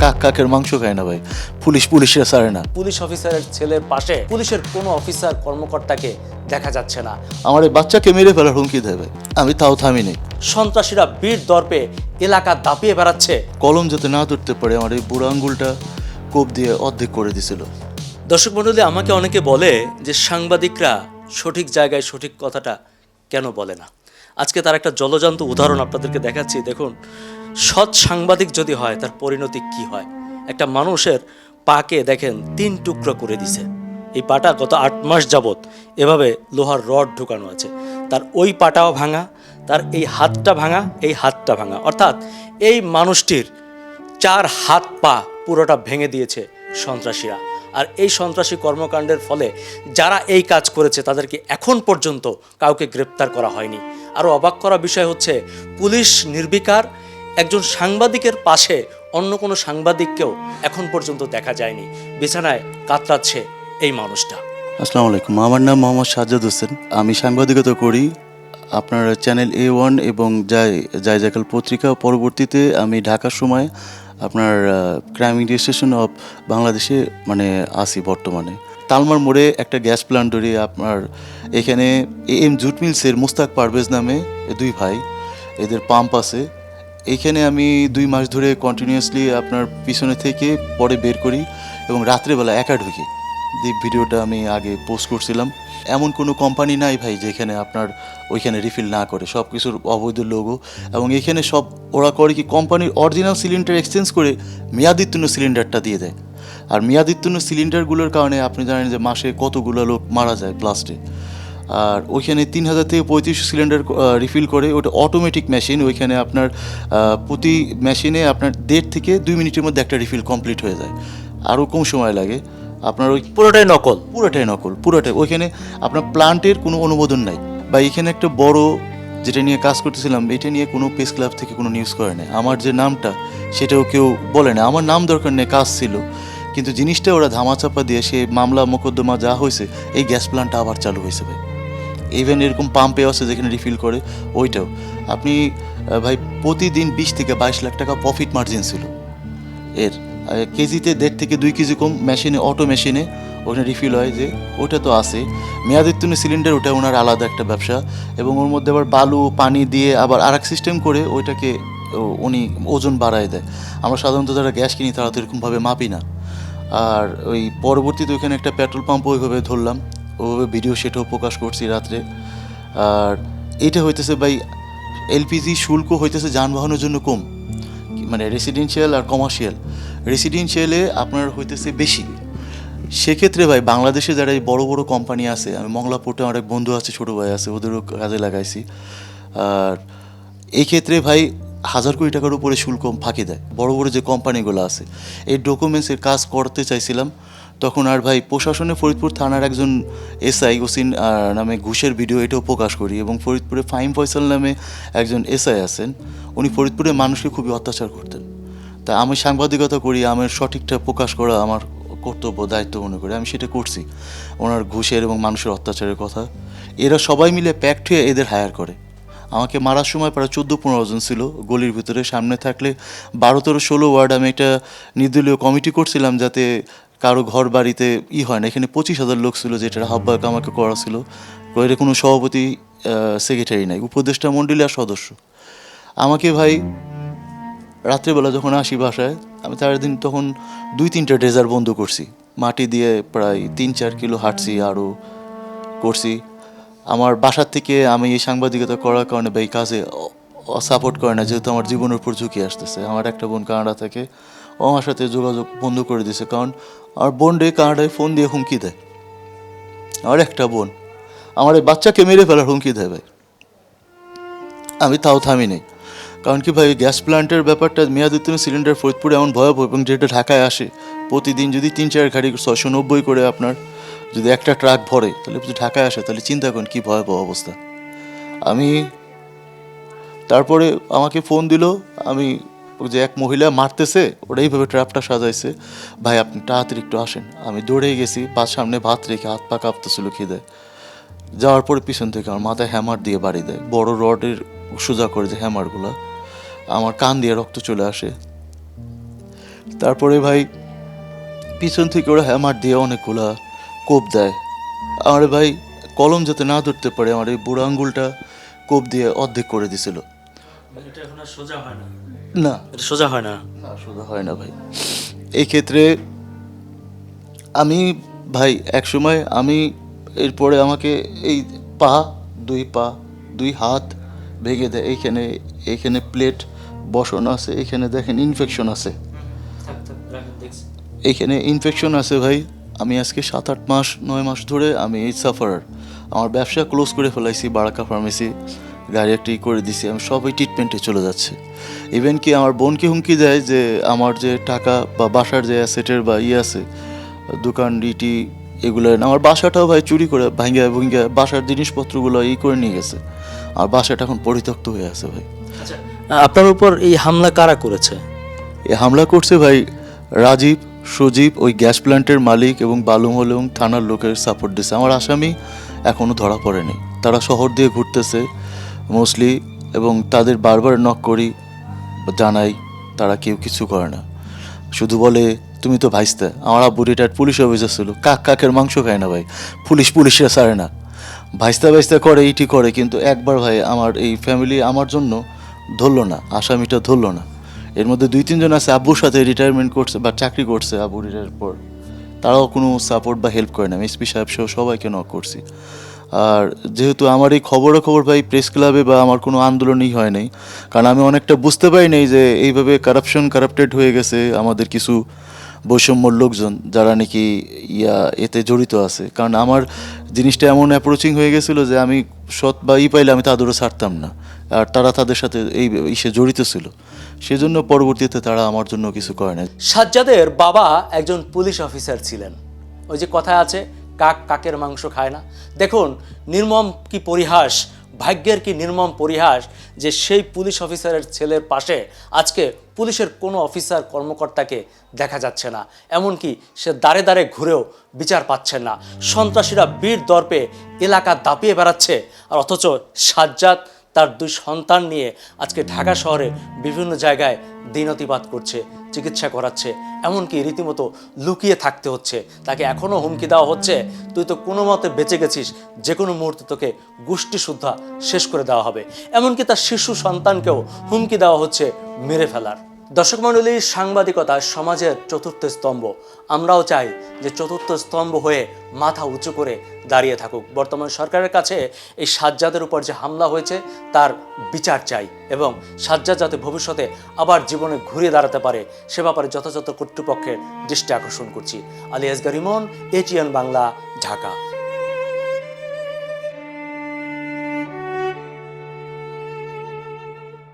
কাকের মাংস খায় না ভাই, পুলিশের ছাড়ে না। পুলিশ অফিসারের ছেলের পাশে পুলিশের কোনো অফিসার কর্মকর্তাকে দেখা যাচ্ছে না। আমার এই বাচ্চাকে মেরে ফেলার হুমকি দেয় ভাই, আমি তাও থামি নেই। সন্ত্রাসীরা বীর দর্পে এলাকা দাপিয়ে বেড়াচ্ছে। কলম যাতে না ধরতে পারে আমার এই বুড়ো আঙ্গুলটা কোপ দিয়ে অর্ধেক করে দিছিল। দর্শক মণ্ডলী, আমাকে অনেকে বলে যে সাংবাদিকরা সঠিক জায়গায় সঠিক কথাটা কেন বলে না। আজকে তার একটা জলজান্ত উদাহরণ আপনাদেরকে দেখাচ্ছি। দেখুন, সৎ সাংবাদিক যদি হয় তার পরিণতি কি হয়। একটা মানুষের পাকে দেখেন 3 টুকরো করে দিছে। এই পাটা গত 8 মাস যাবত এভাবে লোহার রড ঢুকানো আছে। তার ওই পাটাও ভাঙা, তার এই হাতটা ভাঙা, এই হাতটা ভাঙা, অর্থাৎ এই মানুষটির 4 হাত পা পুরোটা ভেঙে দিয়েছে সন্ত্রাসীরা। আর এই সন্ত্রাসী কর্মকাণ্ডের ফলে যারা এই কাজ করেছে তাদেরকে এখন পর্যন্ত কাউকে গ্রেপ্তার করা হয়নি। আরও অবাক করা বিষয় হচ্ছে, পুলিশ নির্বিকার, একজন সাংবাদিকের পাশে অন্য কোনো সাংবাদিককেও এখন পর্যন্ত দেখা যায়নি। বিছানায় কাতরাচ্ছে এই মানুষটা। আসসালামু আলাইকুম, আমার নাম মোহাম্মদ সাজ্জাদ হোসেন। আমি সাংবাদিকতা করি আপনার চ্যানেল A1 এবং জায়জাকাল পত্রিকা। পরবর্তীতে আমি ঢাকার সময় আপনার ক্রাইম ইনভেস্টিগেশন অফ বাংলাদেশে আসি বর্তমানে। তালমার মোড়ে একটা গ্যাস প্ল্যান্ট ধরে আপনার এখানে AM জুট মিলসের মুস্তাক পারভেজ নামে 2 ভাই, এদের পাম্প আছে। এইখানে আমি 2 মাস ধরে কন্টিনিউয়াসলি আপনার পিছনে থেকে পরে বের করি এবং রাত্রেবেলা একা ঢুকি। যে ভিডিওটা আমি আগে পোস্ট করছিলাম। এমন কোনো কোম্পানি নাই ভাই যেখানে আপনার ওইখানে রিফিল না করে, সব কিছুর অবৈধ লোগো। এবং এখানে সব ওরা করে কি, কোম্পানির অরিজিনাল সিলিন্ডার এক্সচেঞ্জ করে মেয়াদোত্তীর্ণ সিলিন্ডারটা দিয়ে দেয়। আর মেয়াদোত্তীর্ণ সিলিন্ডারগুলোর কারণে আপনি জানেন যে মাসে কতগুলো লোক মারা যায় ব্লাস্টে। আর ওইখানে 3000 থেকে 3500 সিলিন্ডার রিফিল করে, ওটা অটোমেটিক মেশিন। ওইখানে আপনার প্রতি মেশিনে আপনার 1.5 থেকে 2 মিনিটের মধ্যে একটা রিফিল কমপ্লিট হয়ে যায়, আরও কম সময় লাগে। আপনার ওই পুরোটাই নকল। পুরোটাই ওইখানে আপনার প্লান্টের কোনো অনুমোদন নাই। বা এখানে একটা বড় যেটা নিয়ে কাজ করতেছিলাম, এটা নিয়ে কোনো প্রেস ক্লাব থেকে কোনো নিউজ করে নেই। আমার যে নামটা সেটাও কেউ বলে না। আমার নাম দরকার নেই, কাজ ছিল, কিন্তু জিনিসটা ওরা ধামাচাপা দিয়ে সে মামলা মোকদ্দমা যা হয়েছে, এই গ্যাস প্লান্টটা আবার চালু হয়েছে ভাই। ইভেন এরকম পাম্পে আছে যেখানে রিফিল করে, ওইটাও আপনি ভাই প্রতিদিন 20 থেকে 22 লাখ টাকা প্রফিট মার্জিন ছিল এর। কেজিতে 1.5 থেকে 2 কেজি কম মেশিনে, অটো মেশিনে ওখানে রিফিল হয়। যে ওটা তো আছে মেয়াদোত্তীর্ণ সিলিন্ডার, ওটা ওনার আলাদা একটা ব্যবসা। এবং ওর মধ্যে আবার বালু পানি দিয়ে আবার আরেক সিস্টেম করে ওইটাকে উনি ওজন বাড়ায় দেয়। আমরা সাধারণত যারা গ্যাস কিনি তারা তো এরকমভাবে মাপি না। আর ওই পরবর্তীতে ওইখানে একটা পেট্রোল পাম্প ওইভাবে ধরলাম, ওইভাবে ভিডিও সেটাও প্রকাশ করছি রাত্রে। আর এইটা হইতেছে ভাই, এলপিজি শুল্ক হইতেছে যানবাহনের জন্য কম, রেসিডেন্সিয়াল আর কমার্শিয়াল। রেসিডেন্সিয়ালে আপনার হইতেছে বেশি। সেক্ষেত্রে ভাই বাংলাদেশে যারা এই বড় বড় কোম্পানি আছে, আমি মংলা পোর্টে আমার এক বন্ধু আছে, ছোটো ভাই আছে, ওদেরও কাজে লাগাইছি। আর এই ক্ষেত্রে ভাই 1000 কোটি টাকার উপরে শুল্ক ফাঁকি দেয় বড় বড় যে কোম্পানিগুলো আছে। এই ডকুমেন্টসের কাজ করতে চাইছিলাম, তখন আর ভাই প্রশাসনে ফরিদপুর থানার একজন এসআই ওসিন নামে ঘুষের ভিডিও এটাও প্রকাশ করি। এবং ফরিদপুরে ফাহিম ফয়সাল নামে একজন এসআই আছেন, উনি ফরিদপুরের মানুষকে খুবই অত্যাচার করতেন। তা আমি সাংবাদিকতা করি, আমার সঠিকটা প্রকাশ করা আমার কর্তব্য, দায়িত্ব মনে করি, আমি সেটা করছি। ওনার ঘুষের এবং মানুষের অত্যাচারের কথা, এরা সবাই মিলে প্যাক্ট হয়ে এদের হায়ার করে। আমাকে মারার সময় প্রায় 14-15 জন ছিল গলির ভিতরে। সামনে থাকলে 12-16 ওয়ার্ড আমি একটা নির্দলীয় কমিটি করছিলাম যাতে কারো ঘর বাড়িতে হয় না। এখানে 25,000 লোক ছিল, যেটার আহ্বায়ক আমাকে করা ছিল। এর কোনো সভাপতি সেক্রেটারি নাই, উপদেষ্টা মণ্ডলী আর সদস্য। আমাকে ভাই রাত্রেবেলা যখন আসি বাসায়, আমি তার দিন তখন 2-3টা ড্রেজার বন্ধ করছি, মাটি দিয়ে প্রায় 3-4 কিলো হাঁটছি, আরও করছি। আমার বাসার থেকে আমি এই সাংবাদিকতা করার কারণে ভাই কাজে সাপোর্ট করে না, যেহেতু আমার জীবনের উপর ঝুঁকি আসতেছে। আমার একটা বোন কানাডা থাকে, ও আমার সাথে যোগাযোগ বন্ধ করে দিয়েছে, কারণ আমার বোন কানাডায় ফোন দিয়ে হুমকি দেয়। আমার একটা বোন আমার এই বাচ্চাকে মেরে ফেলার হুমকি দেয় ভাই, আমি তাও থামি নেই। কারণ কি ভাই, গ্যাস প্ল্যান্টের ব্যাপারটা, মেয়াদোত্তীর্ণ সিলিন্ডার ফরিদপুরে এমন ভয়াবহ, এবং যেটা ঢাকায় আসে প্রতিদিন যদি 3-4 গাড়ি 690 করে আপনার যদি একটা ট্রাক ভরে, তাহলে যদি ঢাকায় আসে, তাহলে চিন্তা করেন কী ভয়াবহ অবস্থা। আমি তারপরে আমাকে ফোন দিল, আমি যে এক মহিলা মারতেছে, ওরা এইভাবে ট্র্যাপটা সাজাইছে, ভাই আপনি তাড়াতাড়ি একটু আসেন। আমি দৌড়ে গেছি, সামনে ভাত রেখে, হাত পা কাঁপতেছিল খিদে। যাওয়ার পরে পিছন থেকে আমার মাথায় হ্যামার দিয়ে বাড়ি দেয়, বড় রডের সোজা করে যে হ্যামারগুলো, আমার কান দিয়ে রক্ত চলে আসে। তারপরে ভাই পিছন থেকে ওরা হ্যামার দিয়ে অনেকগুলা কোপ দেয়। আমার ভাই কলম যাতে না ধরতে পারে আমার এই বুড়ো আঙ্গুলটা কোপ দিয়ে অর্ধেক করে দিছিল। এটা এখন আর সোজা হয় না, না এটা সোজা হয় না। না সোজা হয় না ভাই। এই ক্ষেত্রে আমি ভাই একসময় আমি এরপরে আমাকে এই পা দুই হাত ভেঙে দেয়। এইখানে এইখানে প্লেট বসানো আছে, এখানে দেখেন ইনফেকশন আছে, এইখানে ইনফেকশন আছে ভাই। আমি আজকে 7-8 মাস 9 মাস ধরে আমি এই সাফারার। আমার ব্যবসা ক্লোজ করে ফেলাইছি, বারাকা ফার্মেসি গাড়ি একটি করে দিছি, আমি সবই ট্রিটমেন্টে চলে যাচ্ছে। ইভেন কি আমার বোনকে হুমকি দেয় যে আমার যে টাকা বা বাসার যে অ্যাসেটের বা আছে দোকান ইটি এগুলো, আমার বাসাটাও ভাই চুরি করে ভাঙ্গা ভুঙ্গা বাসার জিনিসপত্রগুলো করে নিয়ে গেছে। আমার বাসাটা এখন পরিত্যক্ত হয়ে আছে ভাই। আচ্ছা, আপনার উপর এই হামলা কারা করেছে? এ হামলা করছে ভাই রাজীব, সজীব, ওই গ্যাস প্ল্যান্টের মালিক এবং বালুমহল এবং থানার লোকের সাপোর্ট দিচ্ছে। আমার আসামি এখনও ধরা পড়েনি, তারা শহর দিয়ে ঘুরতেছে মোস্টলি, এবং তাদের বারবার নক করি, জানাই, তারা কেউ কিছু করে না। শুধু বলে তুমি তো ভাইস্তা। আমার আব্বু রিটায়ার্ড পুলিশ অফিসার ছিল, কাকের মাংস খায় না ভাই, পুলিশরা ছাড়ে না, ভাইস্তা করে এইটি করে। কিন্তু একবার ভাই আমার এই ফ্যামিলি আমার জন্য ধরলো না, আসামিটা ধরলো না। এর মধ্যে 2-3 জন আছে আব্বুর সাথে রিটায়ারমেন্ট করছে বা চাকরি করছে আব্বু রিটায়ার পর, তারাও কোনো সাপোর্ট বা হেল্প করে না। এসপি সাহেব সহ সবাইকে নক করছি। আর যেহেতু আমার এই খবর ভাই প্রেস ক্লাবে বা আমার কোনো আন্দোলনই হয় নাই, কারণ আমি অনেকটা বুঝতে পারি নাই যে এইভাবে কারাপ্টেড হয়ে গেছে আমাদের কিছু বৈষম্যর লোকজন যারা নাকি এতে জড়িত আছে। কারণ আমার জিনিসটা এমন অ্যাপ্রোচিং হয়ে গেছিলো যে আমি সৎ বা পাইলে আমি তাদেরও ছাড়তাম না, আর তারা তাদের সাথে এই ইসে জড়িত ছিল, সেজন্য পরবর্তীতে তারা আমার জন্য কিছু করে না। সাজ্জাদের বাবা একজন পুলিশ অফিসার ছিলেন। ওই যে কথায় আছে, কাকের মাংস খায় না। দেখুন নির্মম কি পরিহাস, ভাগ্যের কি নির্মম পরিহাস যে সেই পুলিশ অফিসারের ছেলের পাশে আজকে পুলিশের কোনো অফিসার কর্মকর্তাকে দেখা যাচ্ছে না। এমনকি সে দাঁড়ে দাঁড়ে ঘুরেও বিচার পাচ্ছেন না। সন্ত্রাসীরা বীর দর্পে এলাকা দাপিয়ে বেড়াচ্ছে, আর অথচ সাজ্জাদ তার 2 সন্তান নিয়ে আজকে ঢাকা শহরে বিভিন্ন জায়গায় দিনতিপাত করছে, চিকিৎসা করাচ্ছে, এমনকি রীতিমতো লুকিয়ে থাকতে হচ্ছে। তাকে এখনও হুমকি দেওয়া হচ্ছে, তুই তো কোনো মতে বেঁচে গেছিস, যে কোনো মুহূর্তে তোকে গোষ্ঠী শুদ্ধা শেষ করে দেওয়া হবে। এমনকি তার শিশু সন্তানকেও হুমকি দেওয়া হচ্ছে মেরে ফেলার। দর্শক মণ্ডলী, সাংবাদিকতা সমাজের 4র্থ স্তম্ভ। আমরাও চাই যে 4র্থ স্তম্ভ হয়ে মাথা উঁচু করে দাঁড়িয়ে থাকুক। বর্তমান সরকারের কাছে এই সাজ্জাদের উপর যে হামলা হয়েছে তার বিচার চাই, এবং সাজ্জাদ যাতে ভবিষ্যতে আবার জীবনে ঘুরে দাঁড়াতে পারে সে ব্যাপারে যথাযথ কর্তৃপক্ষের দৃষ্টি আকর্ষণ করছি। আলী আসগর ইমন, ATN বাংলা, ঢাকা।